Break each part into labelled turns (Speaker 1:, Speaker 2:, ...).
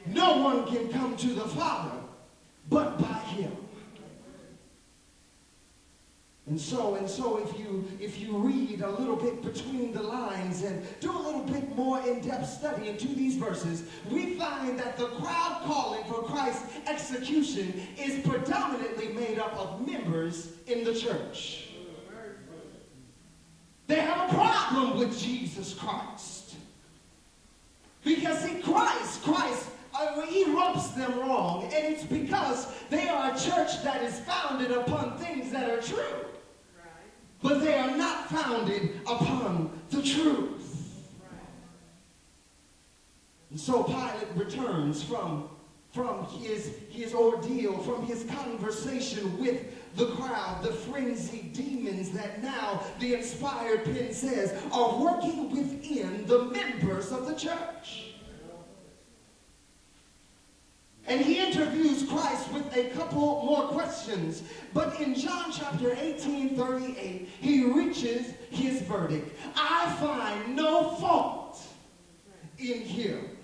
Speaker 1: No one can come to the Father but by him. And so if you read a little bit between the lines and do a little bit more in-depth study into these verses, we find that the crowd calling for Christ's execution is predominantly made up of members in the church. They have a problem with Jesus Christ. Because see, Christ, he rubs them wrong. And it's because they are a church that is founded upon things that are true. But they are not founded upon the truth. And so Pilate returns from his ordeal, from his conversation with the crowd, the frenzied demons that now the inspired pen says are working within the members of the church. And he interviews Christ with a couple more questions. But in John chapter 18:38, he reaches his verdict. I find no fault in him.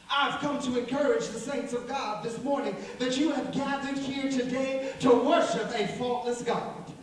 Speaker 1: I've come to encourage the saints of God this morning that you have gathered here today to worship a faultless God.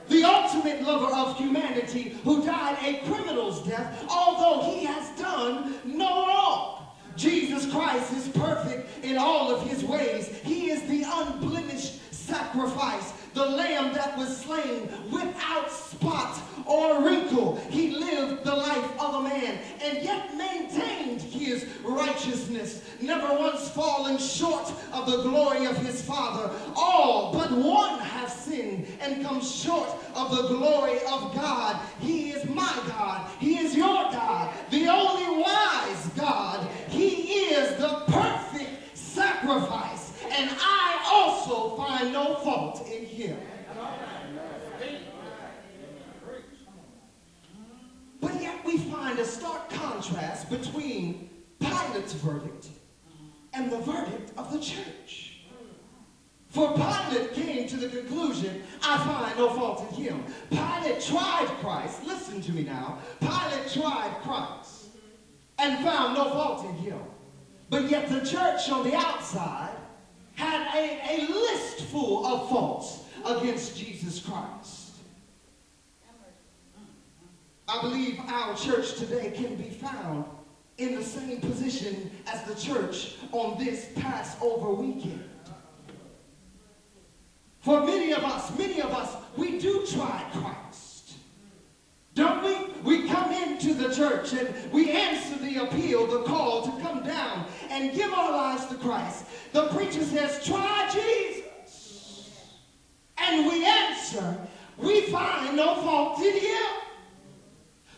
Speaker 1: The ultimate lover of humanity who died a criminal's death, although he has done no wrong. Jesus Christ is perfect in all of his ways. He is the unblemished sacrifice, the lamb that was slain without spot or wrinkle. He lived the life of a man and yet maintained his righteousness, never once fallen short of the glory of his Father. All but one have sinned and come short of the glory of God. He is my God. He is your God, the only wise God. He is the perfect sacrifice, and I also find no fault in him. But yet we find a stark contrast between Pilate's verdict and the verdict of the church. For Pilate came to the conclusion, I find no fault in him. Pilate tried Christ. Listen to me now. Pilate tried Christ and found no fault in him. But yet the church on the outside had a list full of faults against Jesus Christ. I believe our church today can be found in the same position as the church on this Passover weekend. For many of us, we do try Christ. Don't we? We come into the church and we answer the appeal, the call to come down and give our lives to Christ. The preacher says, try Jesus. And we answer, we find no fault in him.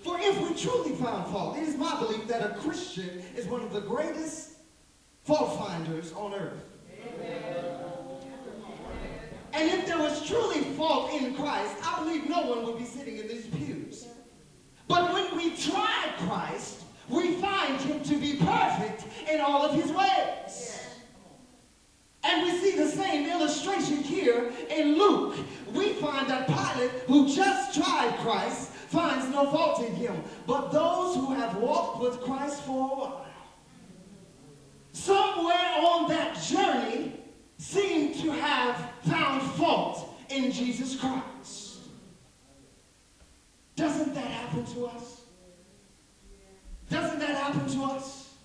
Speaker 1: For if we truly found fault, it is my belief that a Christian is one of the greatest fault finders on earth. Amen. And if there was truly fault in Christ, I believe no one would be sitting in these pews. But when we try Christ, we find him to be perfect in all of his ways. And we see the same illustration here in Luke. We find that Pilate, who just tried Christ, finds no fault in him. But those who have walked with Christ for a while, somewhere on that journey, seem to have found fault in Jesus Christ. Doesn't that happen to us? Doesn't that happen to us?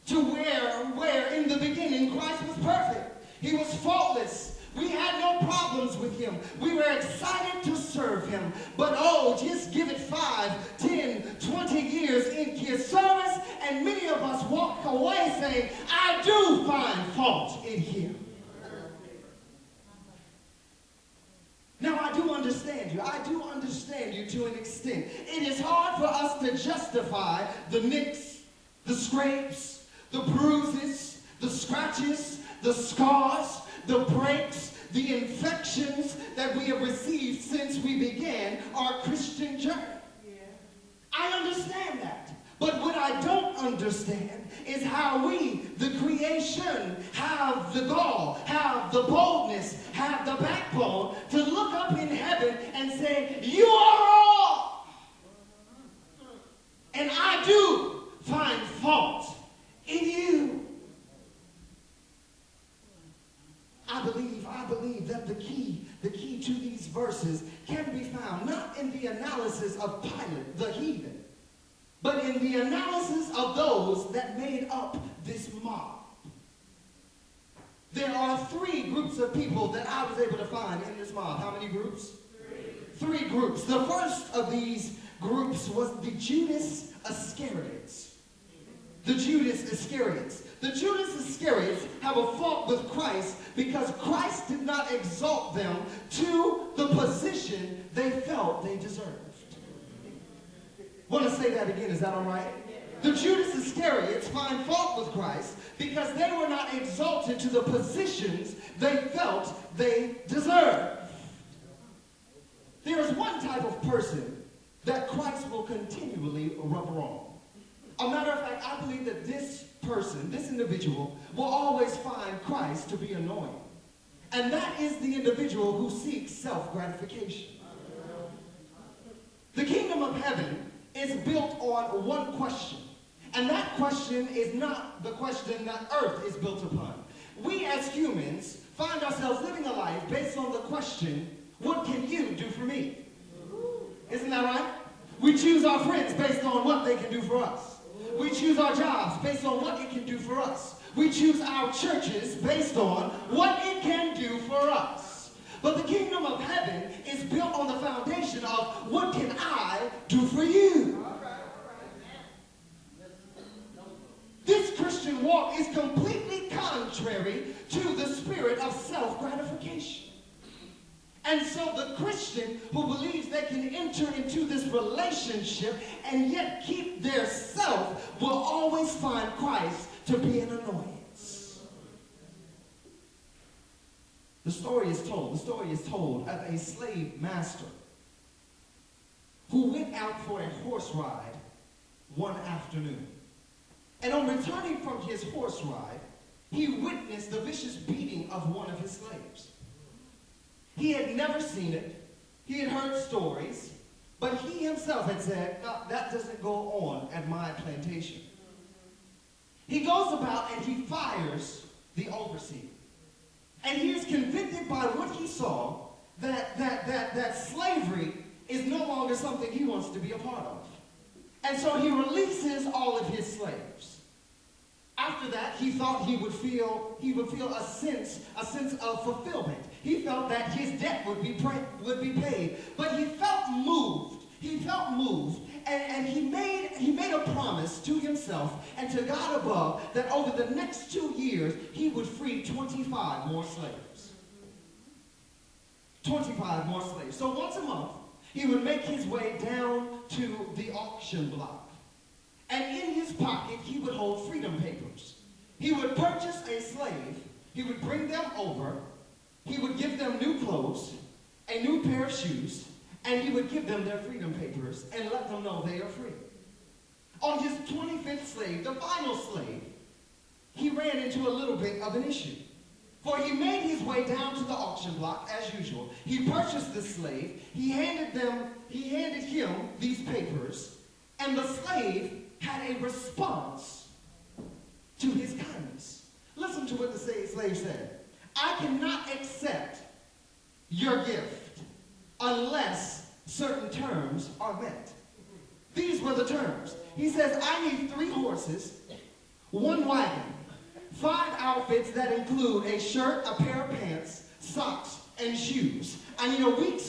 Speaker 1: To where in the beginning Christ was perfect. He was faultless. We had no problems with him. We were excited to serve him. But just give it 5, 10, 20 years in his service, and many of us walk away saying, I do find fault in him. Now, I do understand you. I do understand you to an extent. It is hard for us to justify the nicks, the scrapes, the bruises, the scratches, the scars, the breaks, the infections that we have received since we began our Christian journey. I understand that. But what I don't understand is how we, the creation, have the gall, have the boldness, have the backbone to look up in heaven and say, you are wrong. And I do find fault in you. verses can be found not in the analysis of Pilate, the heathen, but in the analysis of those that made up this mob. There are three groups of people that I was able to find in this mob. How many groups? Three groups. The first of these groups was the Judas Iscariots. The Judas Iscariots. The Judas Iscariots have a fault with Christ because Christ did not exalt them to the position they felt they deserved. Want to say that again, is that all right? The Judas Iscariots find fault with Christ because they were not exalted to the positions they felt they deserved. There is one type of person that Christ will continually rub wrong. A matter of fact, I believe that this person, this individual, will always find Christ to be annoying. And that is the individual who seeks self-gratification. The kingdom of heaven is built on one question. And that question is not the question that earth is built upon. We as humans find ourselves living a life based on the question, what can you do for me? Isn't that right? We choose our friends based on what they can do for us. We choose our jobs based on what it can do for us. We choose our churches based on what it can do for us. But the kingdom of heaven is built on the foundation of what can I do for you? This Christian walk is completely contrary to the spirit of self-gratification. And so the Christian who believes they can enter into this relationship and yet keep their self will always find Christ to be an annoyance. The story is told of a slave master who went out for a horse ride one afternoon. And on returning from his horse ride, he witnessed the vicious beating of one of his slaves. He had never seen it. He had heard stories, but he himself had said, no, that doesn't go on at my plantation. He goes about and he fires the overseer. And he is convicted by what he saw that slavery is no longer something he wants to be a part of. And so he releases all of his slaves. After that, he thought he would feel a sense of fulfillment. He felt that his debt would be paid. But he felt moved. And he made a promise to himself and to God above that over the next 2 years, he would free 25 more slaves. 25 more slaves. So once a month, he would make his way down to the auction block. And in his pocket, he would hold freedom papers. He would purchase a slave. He would bring them over. He would give them new clothes, a new pair of shoes, and he would give them their freedom papers and let them know they are free. On his 25th slave, the final slave, he ran into a little bit of an issue. For he made his way down to the auction block as usual. He purchased the slave. He handed him these papers, and the slave had a response to his kindness. Listen to what the slave said. I cannot accept your gift unless certain terms are met. These were the terms. He says, I need 3 horses, 1 wagon, 5 outfits that include a shirt, a pair of pants, socks, and shoes. I need a week's